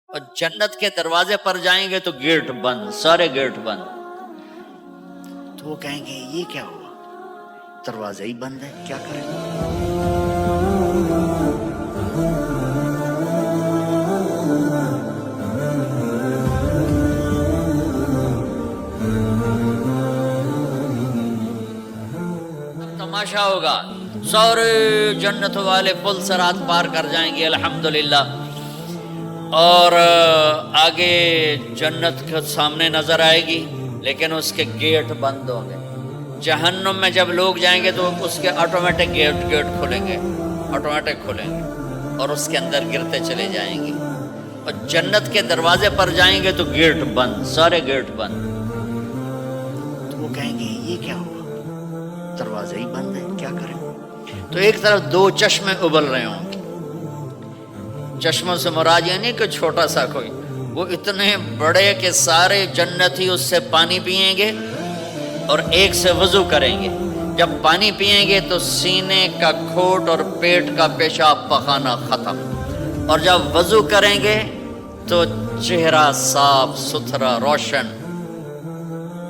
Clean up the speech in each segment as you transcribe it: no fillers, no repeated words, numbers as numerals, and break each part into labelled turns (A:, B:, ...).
A: اور جنت کے دروازے پر جائیں گے تو گیٹ بند، سارے گیٹ بند. تو وہ کہیں گے یہ کیا ہوا، دروازہ ہی بند ہے، کیا کریں؟ تماشا ہوگا، سارے جنت والے پل صراط پار کر جائیں گے الحمدللہ، اور آگے جنت کے سامنے نظر آئے گی لیکن اس کے گیٹ بند ہوں گے. جہنم میں جب لوگ جائیں گے تو اس کے آٹومیٹک گیٹ کھلیں گے، آٹومیٹک کھلیں گے اور اس کے اندر گرتے چلے جائیں گے. اور جنت کے دروازے پر جائیں گے تو گیٹ بند، سارے گیٹ بند. تو وہ کہیں گے یہ کیا ہوا، دروازہ ہی بند ہے، کیا کریں؟ تو ایک طرف دو چشمے ابل رہے ہوں گے. چشموں سے مراد یہ نہیں کہ چھوٹا سا کوئی، وہ اتنے بڑے کہ سارے جنتی اس سے پانی پیئیں گے اور ایک سے وضو کریں گے. جب پانی پیئیں گے تو سینے کا کھوٹ اور پیٹ کا پیشاب پخانا ختم، اور جب وضو کریں گے تو چہرہ صاف ستھرا روشن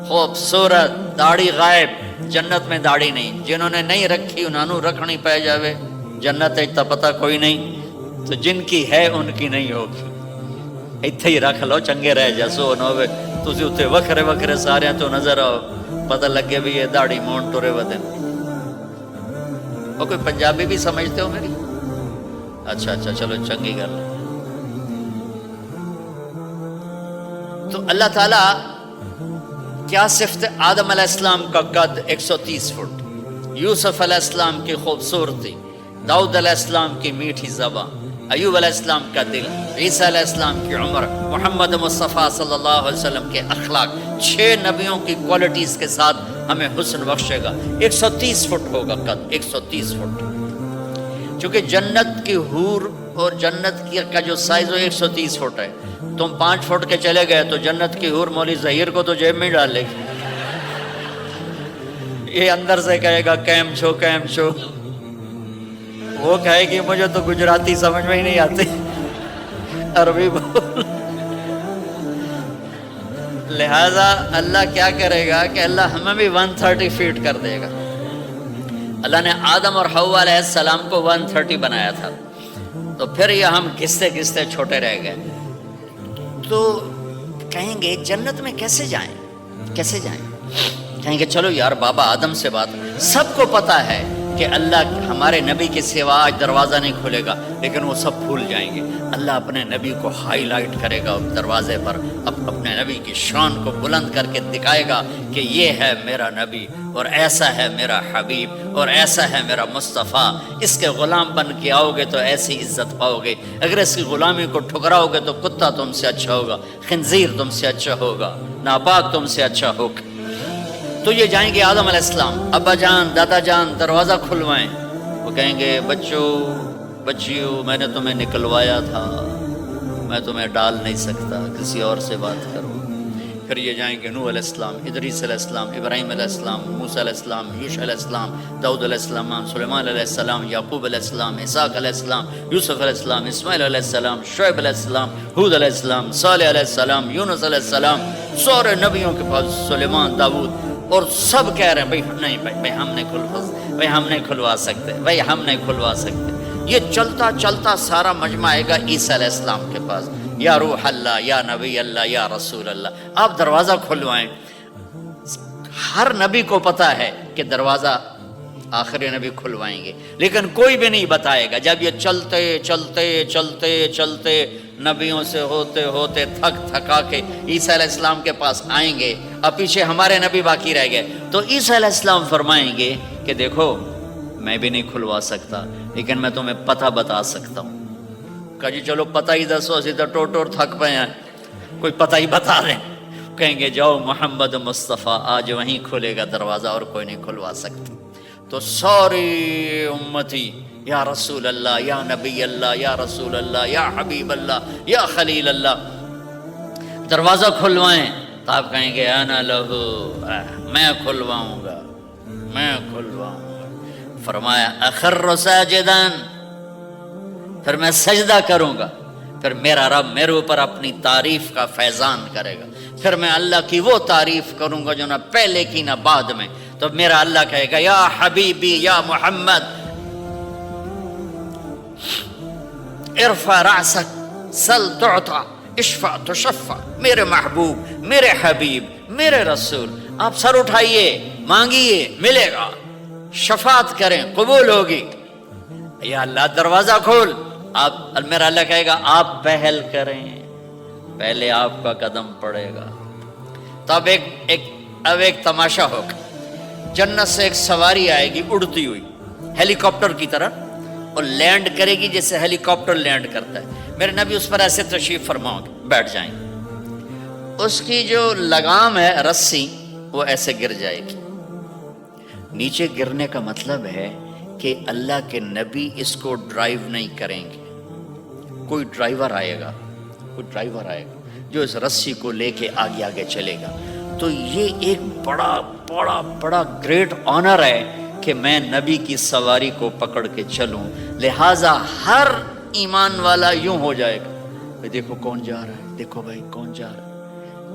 A: خوبصورت، داڑھی غائب. جنت میں داڑھی نہیں، جنہوں نے نہیں رکھی انہوں نے رکھنی پہ جاوے. جنت تا پتہ کوئی نہیں، تو جن کی ہے ان کی نہیں ہوگی. اتھے ہی رکھ لو، چنگے رہ جیسو نہ ہوئے تسی اتھے وکھرے وکھرے سارے تو نظر آؤ، پتہ لگے بھی یہ داڑھی مون ٹورے ودن. اور کوئی پنجابی بھی سمجھتے ہو میری؟ اچھا چلو چنگی گل. تو اللہ تعالیٰ کیا صفت آدم علیہ السلام کا قد 130 فٹ، یوسف علیہ السلام کی خوبصورتی، داؤد علیہ السلام کی میٹھی زبان، ایوب علیہ السلام کا دل، عیسیٰ علیہ السلام کی عمر، محمد مصطفیٰ صلی اللہ علیہ وسلم کے اخلاق، 6 نبیوں کی کوالٹیز کے ساتھ ہمیں حسن بخشے گا. 130 فٹ ہوگا قد، 130 فٹ. چونکہ جنت کی حور اور جنت کا جو سائز ہو 130 فٹ ہے. تم 5 فٹ کے چلے گئے تو جنت کی حور مولوی ظہیر کو تو جیب میں ڈال لے گی. یہ اندر سے کہے گا کیم چھو، وہ کہے گی مجھے تو گجراتی سمجھ میں ہی نہیں آتی، عربی بول. لہذا اللہ کیا کرے گا کہ اللہ ہمیں بھی 130 فیٹ کر دے گا. اللہ نے آدم اور حوا علیہ السلام کو 130 بنایا تھا، تو پھر یہ ہم گھستے گھستے چھوٹے رہ گئے. تو کہیں گے جنت میں کیسے جائیں؟ کہیں گے چلو یار بابا آدم سے بات. سب کو پتا ہے کہ اللہ ہمارے نبی کے سوا آج دروازہ نہیں کھلے گا، لیکن وہ سب بھول جائیں گے. اللہ اپنے نبی کو ہائی لائٹ کرے گا دروازے پر، اپنے نبی کی شان کو بلند کر کے دکھائے گا کہ یہ ہے میرا نبی، اور ایسا ہے میرا حبیب، اور ایسا ہے میرا مصطفیٰ. اس کے غلام بن کے آؤ گے تو ایسی عزت پاؤ گے. اگر اس کی غلامی کو ٹھکراؤ گے تو کتا تم سے اچھا ہوگا، خنزیر تم سے اچھا ہوگا، ناپاک تم سے اچھا ہوگا. تو یہ جائیں گے آدم علیہ السلام، ابا جان دادا جان دروازہ کھلوائیں. وہ کہیں گے بچیو میں نے تمہیں نکلوایا تھا، میں تمہیں ڈال نہیں سکتا، کسی اور سے بات کرو. پھر یہ جائیں گے نوح علیہ السلام، ادریس علیہ السلام، ابراہیم علیہ السلام، موسیٰ علیہ السلام، یوشع علیہ السلام، داؤد علیہ السلام، سلیمان علیہ السلام، یعقوب علیہ السلام، اسحاق علیہ السلام، یوسف علیہ السلام، اسماعیل علیہ السلام، شعیب علیہ السلام، ہود علیہ السلام، صالح علیہ السلام، یونس علیہ السلام. سارے نبیوں کے پاس سلیمان، داؤد، اور سب کہہ رہے ہیں بھائی ہم نہیں کھلوا سکتے. یہ چلتا چلتا سارا مجمع آئے گا عیسیٰ علیہ السلام کے پاس. یا روح اللہ، یا نبی اللہ، یا رسول اللہ، آپ دروازہ کھلوائیں. ہر نبی کو پتا ہے کہ دروازہ آخری نبی کھلوائیں گے، لیکن کوئی بھی نہیں بتائے گا. جب یہ چلتے نبیوں سے ہوتے تھکا کے عیسیٰ علیہ السلام کے پاس آئیں گے، اب پیچھے ہمارے نبی باقی رہ گئے، تو عیسیٰ علیہ السلام فرمائیں گے کہ دیکھو میں بھی نہیں کھلوا سکتا، لیکن میں تمہیں پتہ بتا سکتا ہوں. کہا جی چلو پتہ ہی دسو، اسی تو ٹور تھک پے ہیں، کوئی پتہ ہی بتا دیں. کہیں گے جاؤ محمد مصطفیٰ، آج وہیں کھلے گا دروازہ اور کوئی نہیں کھلوا سکتا. تو ساری امتی یا رسول اللہ، یا نبی اللہ، یا رسول اللہ، یا حبیب اللہ، یا خلیل اللہ، دروازہ کھلوائیں. تو آپ کہیں گے انا لہو، میں کھلواؤں گا. فرمایا اخر ساجدان، پھر میں سجدہ کروں گا. پھر میرا رب میرے اوپر اپنی تعریف کا فیضان کرے گا، پھر میں اللہ کی وہ تعریف کروں گا جو نہ پہلے کی نہ بعد میں. تو میرا اللہ کہے گا یا حبیبی یا محمد ارفع رأسک سل تعطا اشفع تشفع. میرے محبوب، میرے حبیب، میرے رسول، آپ سر اٹھائیے، مانگیے، ملے گا، شفاعت کریں، قبول ہوگی. یا اللہ دروازہ کھول. آپ میرا اللہ کہے گا آپ پہل کریں، پہلے آپ کا قدم پڑے گا. تو اب ایک تماشا ہوگا. جنت سے ایک سواری آئے گی اڑتی ہوئی ہیلی کاپٹر کی طرح، اور لینڈ کرے گی جیسے ہیلی کاپٹر لینڈ کرتا ہے. میرے نبی اس پر ایسے تشریف فرماؤ گے، بیٹھ جائیں گے. اس کی جو لگام ہے رسی وہ ایسے گر جائے گی. نیچے گرنے کا مطلب ہے کہ اللہ کے نبی اس کو ڈرائیو نہیں کریں گے. کوئی ڈرائیور آئے گا جو اس رسی کو لے کے آگے آگے چلے گا. تو یہ ایک بڑا بڑا بڑا گریٹ آنر ہے کہ میں نبی کی سواری کو پکڑ کے چلوں. لہٰذا ہر ایمان والا یوں ہو جائے گا، بھائی دیکھو کون جا رہا ہے، دیکھو بھائی کون جا رہا ہے،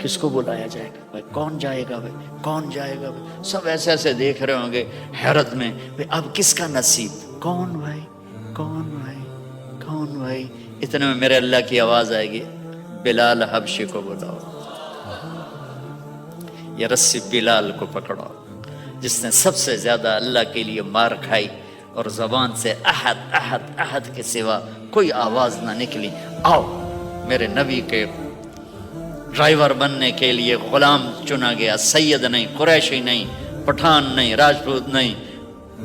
A: کس کو بلایا جائے گا، بھائی کون جائے گا، بھائی کون جائے گا. بھائی سب ایسے ایسے دیکھ رہے ہوں گے حیرت میں، بھائی اب کس کا نصیب، کون بھائی کون بھائی کون بھائی. اتنے میں میرے اللہ کی آواز آئے گی بلال حبشی کو بلاؤ. یہ رسی بلال کو پکڑو جس نے سب سے زیادہ اللہ کے لیے مار کھائی اور زبان سے احد احد احد کے سوا کوئی آواز نہ نکلی. آؤ میرے نبی کے ڈرائیور بننے کے لیے غلام چنا گیا. سید نہیں، قریشی نہیں، پٹھان نہیں، راجپوت نہیں،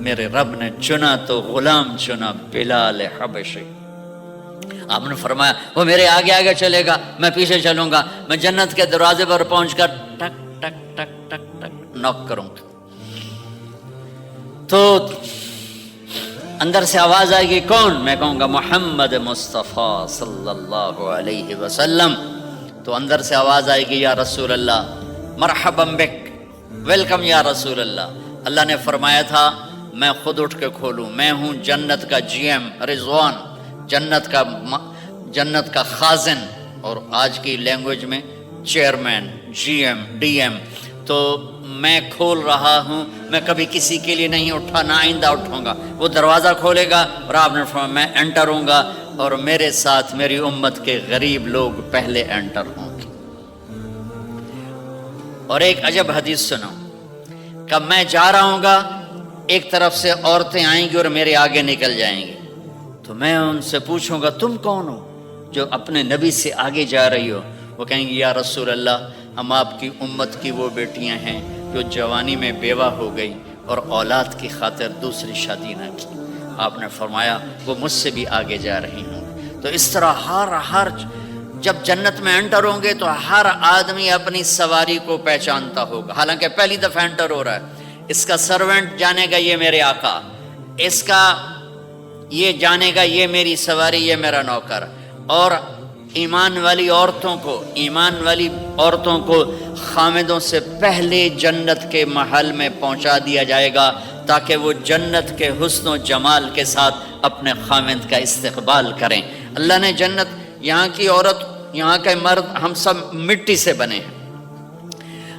A: میرے رب نے چنا تو غلام چنا، بلال حبشی. آپ نے فرمایا وہ میرے آگے آگے چلے گا، میں پیچھے چلوں گا. میں جنت کے دروازے پر پہنچ کر ٹک ٹک ٹک ٹک ٹک نوک کروں گا تو اندر سے آواز آئے گی کون؟ میں کہوں گا محمد مصطفیٰ صلی اللہ علیہ وسلم. تو اندر سے آواز آئے گی یا رسول اللہ مرحبا بک، ویلکم یا رسول اللہ. اللہ نے فرمایا تھا میں خود اٹھ کے کھولوں. میں ہوں جنت کا جی ایم رضوان، جنت کا خازن، اور آج کی لینگویج میں chairman, G M, D M. تو میں کھول رہا ہوں، میں کبھی کسی کے لیے نہیں اٹھا، نہ آئندہ اٹھوں گا. وہ دروازہ کھولے گا اور آپ نے فرمایا میں انٹر ہوں گا اور میرے ساتھ میری امت کے غریب لوگ پہلے انٹر ہوں گے. اور ایک عجب حدیث سنو کہ میں جا رہا ہوں گا، ایک طرف سے عورتیں آئیں گی اور میرے آگے نکل جائیں گی. تو میں ان سے پوچھوں گا تم کون ہو جو اپنے نبی سے آگے جا رہی ہو؟ وہ کہیں گے یا رسول اللہ ہم آپ کی امت کی وہ بیٹیاں ہیں جو جوانی میں بیوہ ہو گئی اور اولاد کی خاطر دوسری شادی نہ کی. آپ نے فرمایا وہ مجھ سے بھی آگے جا رہی ہوں. تو اس طرح ہر جب جنت میں انٹر ہوں گے تو ہر آدمی اپنی سواری کو پہچانتا ہوگا. حالانکہ پہلی دفعہ انٹر ہو رہا ہے. اس کا سرونٹ جانے گا یہ میرے آقا، اس کا یہ جانے گا یہ میری سواری، یہ میرا نوکر. اور ایمان والی عورتوں کو خامدوں سے پہلے جنت کے محل میں پہنچا دیا جائے گا تاکہ وہ جنت کے حسن و جمال کے ساتھ اپنے خامد کا استقبال کریں. اللہ نے جنت، یہاں کی عورت، یہاں کے مرد، ہم سب مٹی سے بنے ہیں.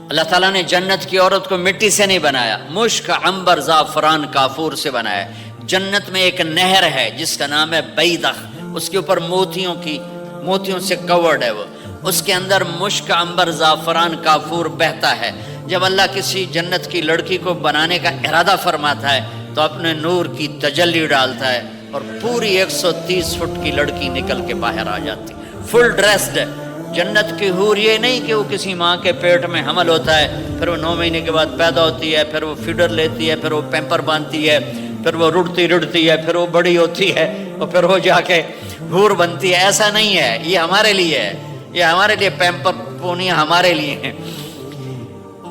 A: اللہ تعالیٰ نے جنت کی عورت کو مٹی سے نہیں بنایا، مشک، عنبر، زعفران، کافور سے بنایا. جنت میں ایک نہر ہے جس کا نام ہے بیدخ، اس کے اوپر موتیوں سے کورڈ ہے. وہ اس کے اندر مشک، عنبر، زعفران، کافور بہتا ہے. جب اللہ کسی جنت کی لڑکی کو بنانے کا ارادہ فرماتا ہے تو اپنے نور کی تجلی ڈالتا ہے اور پوری 130 فٹ کی لڑکی نکل کے باہر آ جاتی، فل ڈریسڈ. جنت کی حور یہ نہیں کہ وہ کسی ماں کے پیٹ میں حمل ہوتا ہے، پھر وہ 9 مہینے کے بعد پیدا ہوتی ہے، پھر وہ فیڈر لیتی ہے، پھر وہ پیمپر باندھتی ہے، پھر وہ رڑتی ہے، پھر وہ بڑی ہوتی ہے اور پھر وہ جا کے حور بنتی ہے. ایسا نہیں ہے، یہ ہمارے لیے ہے، یہ ہمارے لیے پیمپر پونی ہمارے لیے ہیں.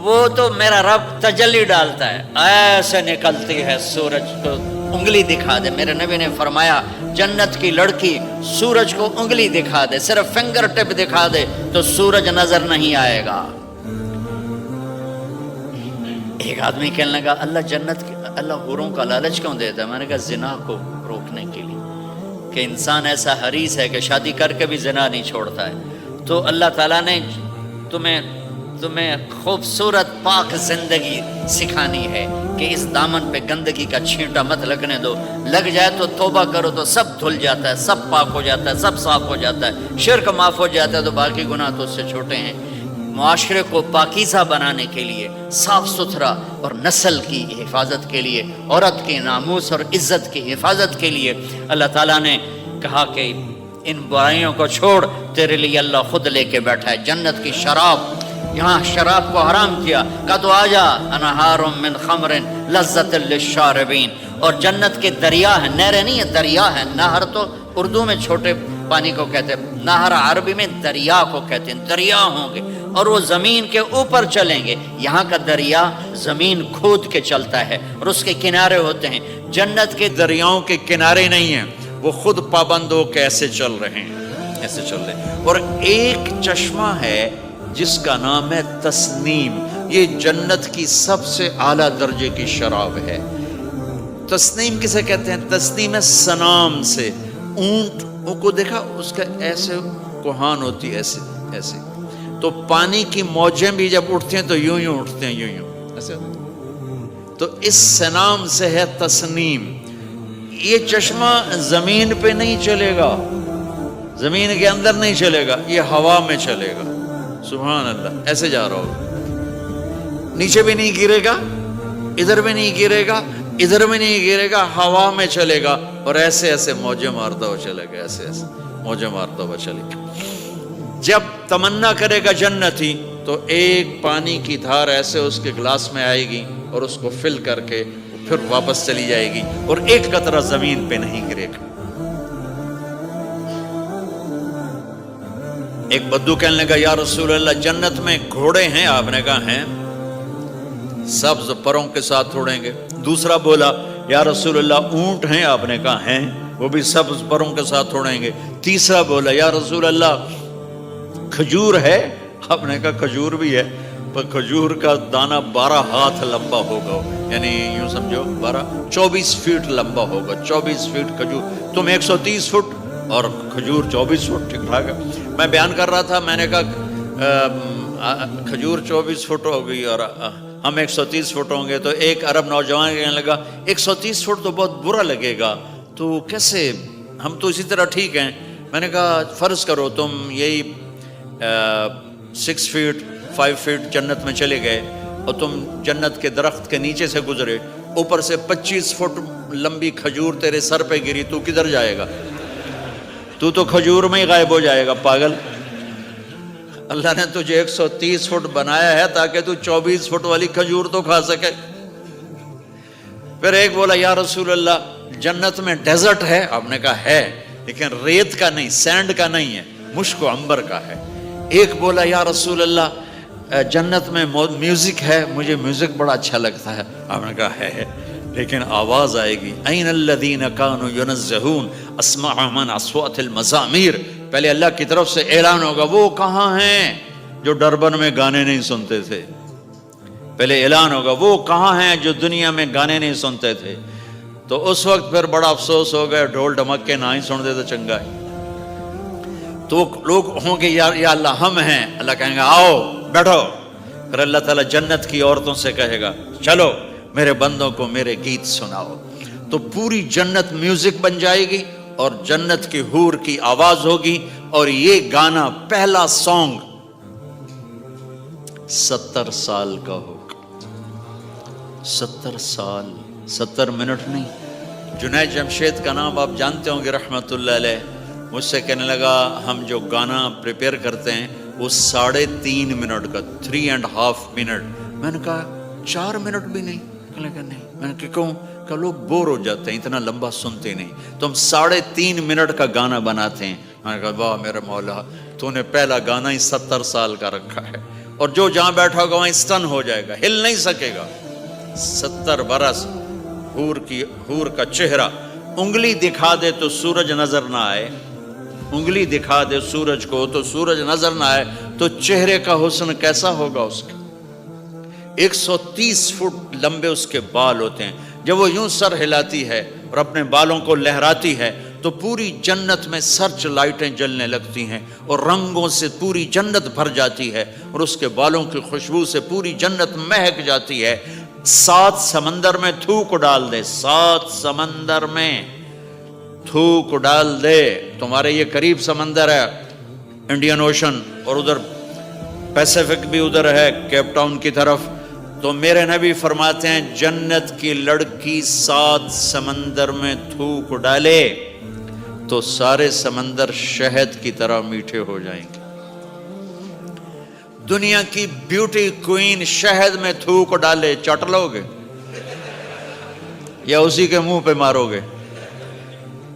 A: وہ تو میرا رب تجلی ڈالتا ہے، ایسے نکلتی ہے سورج کو انگلی دکھا دے. میرے نبی نے فرمایا جنت کی لڑکی سورج کو انگلی دکھا دے، صرف فنگر ٹپ دکھا دے تو سورج نظر نہیں آئے گا. ایک آدمی کہنے لگا اللہ حوروں کا لالچ کیوں دیتا ہے؟ میں نے کہا زنا کو روکنے کے لیے، کہ کہ انسان ایسا حریص ہے کہ شادی کر کے بھی زنا نہیں چھوڑتا ہے، تو اللہ تعالیٰ نے تمہیں خوبصورت پاک زندگی سکھانی ہے کہ اس دامن پہ گندگی کا چھینٹا مت لگنے دو، لگ جائے تو توبہ کرو تو سب دھل جاتا ہے، سب پاک ہو جاتا ہے، سب صاف ہو جاتا ہے، شرک معاف ہو جاتا ہے، تو باقی گناہ تو اس سے چھوٹے ہیں۔ معاشرے کو پاکیزہ بنانے کے لیے، صاف ستھرا اور نسل کی حفاظت کے لیے، عورت کے ناموس اور عزت کی حفاظت کے لیے اللہ تعالیٰ نے کہا کہ ان برائیوں کو چھوڑ، تیرے لیے اللہ خود لے کے بیٹھا ہے جنت کی شراب۔ یہاں شراب کو حرام کیا، کہا تو آجا انہار من خمر لذت للشاربین، اور جنت کے دریا ہیں، نہریں نہیں ہیں، دریا ہیں۔ نہر تو اردو میں چھوٹے پانی کو کہتے ہیں، نہر عربی میں دریا کو کہتے ہیں، دریا ہوں گے اور وہ زمین کے اوپر چلیں گے۔ یہاں کا دریا زمین کھود کے چلتا ہے اور اس کے کنارے ہوتے ہیں۔ جنت کے
B: دریاؤں کے کنارے نہیں ہیں، وہ خود پابند ہو کے ایسے چل رہے ہیں، ایسے چل رہے ہیں۔ اور ایک چشمہ ہے جس کا نام ہے تسنیم، یہ جنت کی سب سے اعلیٰ درجے کی شراب ہے۔ تسنیم کسے کہتے ہیں؟ تسنیم ہے سنام سے، اونٹ کو دیکھا اس کا ایسے کوہان ہوتی ہے، ایسے ایسے، تو پانی کی موجیں بھی جب اٹھتے ہیں تو یوں یوں اٹھتے ہیں، یوں یوں ایسے، تو اس سنام سے ہے تسنیم۔ یہ چشمہ زمین پہ نہیں چلے گا، زمین کے اندر نہیں چلے گا، یہ ہوا میں چلے گا۔ سبحان اللہ، ایسے جا رہا ہوگا، نیچے بھی نہیں گرے گا، ادھر بھی نہیں گرے گا، ادھر میں نہیں گرے گا، ہوا میں چلے گا اور ایسے ایسے موجیں مارتا ہوا چلے گا، ایسے ایسے موجیں مارتا ہوا چلے گا۔ جب تمنا کرے گا جنتی تو ایک پانی کی دھار ایسے اس کے گلاس میں آئے گی اور اس کو فل کر کے پھر واپس چلی جائے گی اور ایک قطرہ زمین پہ نہیں گرے گا۔ ایک بدو کہنے لگا یا رسول اللہ جنت میں گھوڑے ہیں؟ آپ نے کہا ہیں، سبز پروں کے ساتھ اڑیں گے۔ دوسرا بولا یا رسول اللہ اونٹ ہیں؟ آپ نے کہا ہیں، وہ بھی سبز پروں کے ساتھ اڑیں گے۔ تیسرا بولا یا رسول اللہ کھجور ہے؟ آپ نے کہا کھجور بھی ہے، پر کھجور کا دانہ 12 ہاتھ لمبا ہوگا، یعنی یوں سمجھو 24 فٹ لمبا ہوگا، 24 فٹ کھجور، تم 130 فٹ اور کھجور 24 فٹ، ٹھیک ٹھاک ہے۔ میں بیان کر رہا تھا، میں نے کہا کھجور 24 فٹ ہوگی اور ہم 130 فٹ ہوں گے، تو ایک عرب نوجوان کہنے لگا 130 فٹ تو بہت برا لگے گا، تو کیسے، ہم تو اسی طرح ٹھیک ہیں۔ میں نے کہا فرض کرو تم یہی 6 فٹ 5 فٹ جنت میں چلے گئے اور تم جنت کے درخت کے نیچے سے گزرے، اوپر سے 25 فٹ لمبی کھجور تیرے سر پہ گری، تو کدھر جائے گا؟ تو کھجور میں ہی غائب ہو جائے گا، پاگل۔ اللہ نے تجھے 130 فٹ بنایا ہے تاکہ تو 24 فٹ والی کھجور تو کھا سکے۔ پھر ایک بولا یا رسول اللہ جنت میں ڈیزرٹ ہے؟ آپ نے کہا ہے، لیکن ریت کا نہیں، سینڈ کا نہیں ہے، مشک و عنبر کا ہے۔ ایک بولا یا رسول اللہ جنت میں میوزک ہے؟ مجھے میوزک بڑا اچھا لگتا ہے۔ آپ نے کہا ہے، لیکن آواز آئے گی این الذین کانوا ینزہون اسمع من اصوات المزامیر، پہلے اللہ کی طرف سے اعلان ہوگا وہ کہاں ہیں جو ڈربن میں گانے نہیں سنتے تھے، پہلے اعلان ہوگا وہ کہاں ہیں جو دنیا میں گانے نہیں سنتے تھے، تو اس وقت پھر بڑا افسوس ہوگا، ڈھول ڈھمک کے نہ ہی سن دے تو چنگا ہے۔ تو لوگ ہوں گے یا اللہ ہم ہیں، اللہ کہیں گا آؤ بیٹھو، پھر اللہ تعالیٰ جنت کی عورتوں سے کہے گا چلو میرے بندوں کو میرے گیت سناؤ، تو پوری جنت میوزک بن جائے گی اور جنت کی حور کی آواز ہوگی، اور یہ گانا پہلا سانگ 70 سال کا ہوگا۔ 70 سال، 70 منٹ نہیں۔ جنید جمشید کا نام آپ جانتے ہوں گے رحمت اللہ علیہ، مجھ سے کہنے لگا ہم جو گانا پریپیئر کرتے ہیں وہ 3.5 منٹ کا، 3.5 منٹ۔ میں نے کہا 4 منٹ بھی نہیں؟ کہنے لگا نہیں۔ میں نے کہا کیوں؟ کہ لوگ بور ہو جاتے ہیں، اتنا لمبا سنتے نہیں، تو ہم 3.5 منٹ کا گانا بناتے ہیں۔ میں نے کہا واہ میرے مولا، تو نے پہلا گانا ہی 70 سال کا رکھا ہے، اور جو جہاں بیٹھا ہوگا وہیں اسٹن ہو جائے گا، ہل نہیں سکے گا۔ 70 برس حور کا چہرہ، انگلی دکھا دے تو سورج نظر نہ آئے، انگلی دکھا دے سورج کو تو سورج نظر نہ آئے، تو چہرے کا حسن کیسا ہوگا اس کا؟ 130 فٹ لمبے اس کے بال ہوتے ہیں، جب وہ یوں سر ہلاتی ہے اور اپنے بالوں کو لہراتی ہے تو پوری جنت میں سرچ لائٹیں جلنے لگتی ہیں اور رنگوں سے پوری جنت بھر جاتی ہے اور اس کے بالوں کی خوشبو سے پوری جنت مہک جاتی ہے. 7 سمندر میں تھوک ڈال دے, 7 سمندر میں تھوک ڈال دے. تمہارے یہ قریب سمندر ہے انڈین اوشن, اور ادھر پیسیفک بھی ادھر ہے کیپ ٹاؤن کی طرف. تو میرے نبی فرماتے ہیں جنت کی لڑکی 7 سمندر میں تھوک ڈالے تو سارے سمندر شہد کی طرح میٹھے ہو جائیں گے. دنیا کی بیوٹی کوئین شہد میں تھوک ڈالے, چٹ لو گے یا اسی کے منہ پہ مارو گے؟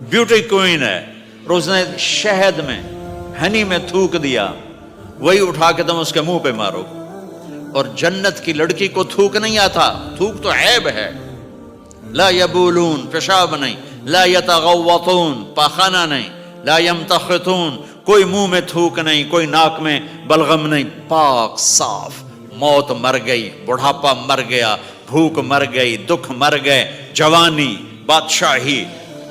B: بیوٹی کوئین ہے اور اس نے شہد میں ہنی میں تھوک دیا, وہی اٹھا کے تم اس کے منہ پہ مارو. اور جنت کی لڑکی کو تھوک نہیں آتا, تھوک تو عیب ہے. لا یبولون, پیشاب نہیں. لا یتغوطون, پاخانہ نہیں. لا یمتخطون, کوئی منہ میں تھوک نہیں, کوئی ناک میں بلغم نہیں, پاک صاف. موت مر گئی, بڑھاپا مر گیا, بھوک مر گئی, دکھ مر گئے, جوانی, بادشاہی,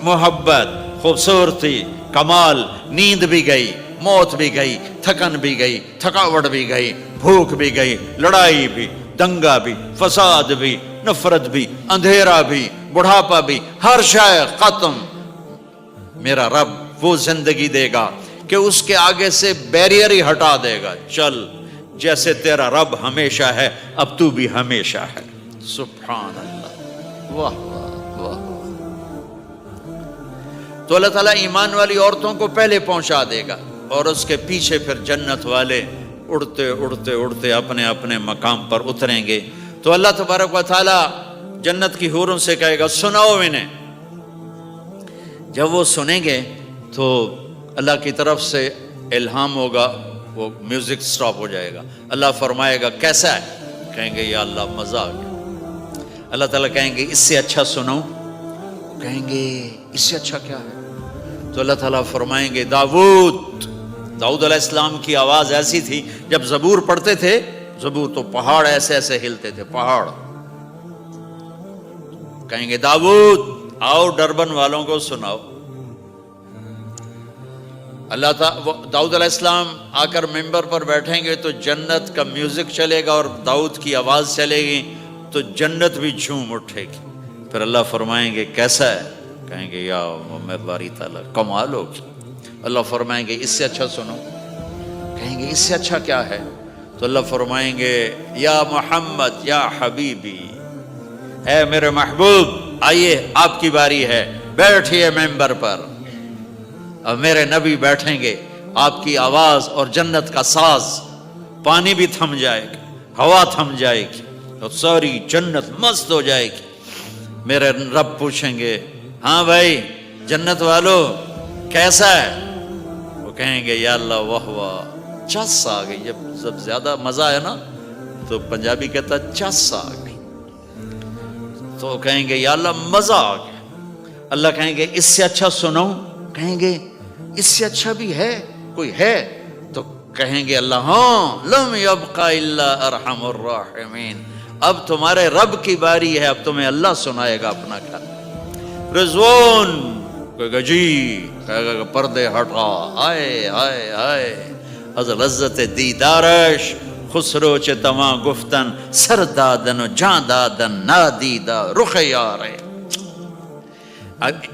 B: محبت, خوبصورتی, کمال, نیند بھی گئی, موت بھی گئی, تھکن بھی گئی, تھکاوٹ بھی گئی, بھوک بھی گئی, لڑائی بھی, دنگا بھی, فساد بھی, نفرت بھی, اندھیرا بھی, بڑھاپا بھی, ہر شے ختم. میرا رب وہ زندگی دے گا کہ اس کے آگے سے بیریئر ہی ہٹا دے گا. چل جیسے تیرا رب ہمیشہ ہے اب تو بھی ہمیشہ ہے. سبحان اللہ, واہ واہ واہ. تو اللہ تعالیٰ ایمان والی عورتوں کو پہلے پہنچا دے گا اور اس کے پیچھے پھر جنت والے اڑتے اڑتے اڑتے اپنے اپنے مقام پر اتریں گے. تو اللہ تبارک و تعالیٰ جنت کی حوروں سے کہے گا سناؤ انہیں. جب وہ سنیں گے تو اللہ کی طرف سے الہام ہوگا, وہ میوزک سٹاپ ہو جائے گا. اللہ فرمائے گا کیسا ہے؟ کہیں گے یا اللہ مزہ آ گیا. اللہ تعالیٰ کہیں گے اس سے اچھا سناؤں؟ کہیں گے اس سے اچھا کیا ہے؟ تو اللہ تعالیٰ فرمائیں گے داؤد علیہ السلام کی آواز ایسی تھی جب زبور پڑھتے تھے, زبور تو پہاڑ ایسے ایسے ہلتے تھے, پہاڑ. کہیں گے داؤد آؤ ڈربن والوں کو سناؤ. اللہ تعالیٰ داؤد علیہ السلام آ کر ممبر پر بیٹھیں گے تو جنت کا میوزک چلے گا اور داؤد کی آواز چلے گی تو جنت بھی جھوم اٹھے گی. پھر اللہ فرمائیں گے کیسا ہے؟ کہیں گے یا میں باری تعالیٰ کمال ہوگی. اللہ فرمائیں گے اس سے اچھا سنو. کہیں گے اس سے اچھا کیا ہے؟ تو اللہ فرمائیں گے یا محمد یا حبیبی, اے میرے محبوب آئیے آپ کی باری ہے, بیٹھیے ممبر پر. اب میرے نبی بیٹھیں گے, آپ کی آواز اور جنت کا ساز, پانی بھی تھم جائے گا, ہوا تھم جائے گی اور ساری جنت مست ہو جائے گی. میرے رب پوچھیں گے ہاں بھائی جنت والو کیسا ہے؟ وہ کہیں گے یا اللہ واہ واہ چس آ گئی. جب زیادہ مزہ ہے نا تو پنجابی کہتا چس آ گئی. تو کہیں گے یا اللہ مزہ آ گیا. اللہ کہیں گے اس سے اچھا سناؤں؟ کہیں گے اس سے اچھا بھی ہے, کوئی ہے؟ تو کہیں گے اللہ ہاں لم یبقى الا ارحم الراحمین, اب تمہارے رب کی باری ہے, اب تمہیں اللہ سنائے گا اپنا کلام. رضوان کہے گا جی, کہے گا پردے ہٹا, آئے آئے آئے از لذت دیدارش خسرو چه تما گفتن سر دادن و جان دادن نادیدہ رخ یارے.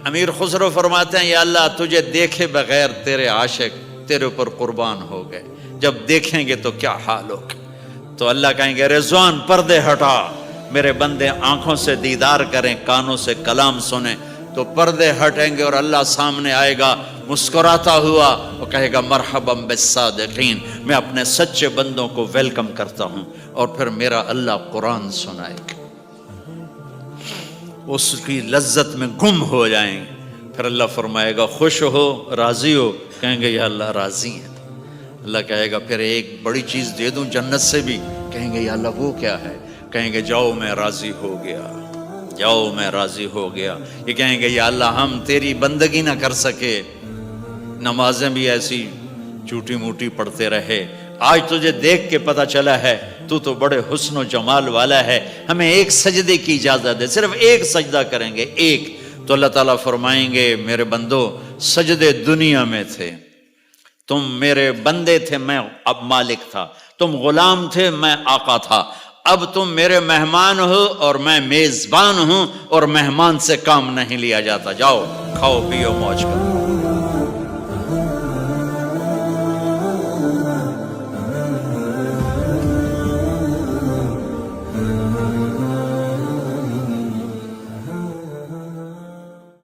B: امیر خسرو فرماتے ہیں یا اللہ تجھے دیکھے بغیر تیرے عاشق تیرے اوپر قربان ہو گئے, جب دیکھیں گے تو کیا حال ہوگا. تو اللہ کہیں گے رضوان پردے ہٹا, میرے بندے آنکھوں سے دیدار کریں, کانوں سے کلام سنیں. تو پردے ہٹیں گے اور اللہ سامنے آئے گا مسکراتا ہوا, وہ کہے گا مرحبا بالصادقین, میں اپنے سچے بندوں کو ویلکم کرتا ہوں. اور پھر میرا اللہ قرآن سنائے گا, اس کی لذت میں گم ہو جائیں گے. پھر اللہ فرمائے گا خوش ہو راضی ہو؟ کہیں گے یا اللہ راضی ہیں. اللہ کہے گا پھر ایک بڑی چیز دے دوں جنت سے بھی؟ کہیں گے یا اللہ وہ کیا ہے؟ کہیں گے جاؤ میں راضی ہو گیا, جاؤ میں راضی ہو گیا. یہ کہیں گے یا اللہ ہم تیری بندگی نہ کر سکے, نمازیں بھی ایسی چوٹی موٹی پڑھتے رہے, آج تجھے دیکھ کے پتہ چلا ہے تو بڑے حسن و جمال والا ہے, ہمیں ایک سجدے کی اجازت دے, صرف ایک سجدہ کریں گے, ایک. تو اللہ تعالیٰ فرمائیں گے میرے بندو سجدے دنیا میں تھے، تم میرے بندے تھے، میں اب مالک تھا، تم غلام تھے، میں آقا تھا، اب تم میرے مہمان ہو اور میں میزبان ہوں، اور مہمان سے کام نہیں لیا جاتا، جاؤ کھاؤ پیو موج کرو۔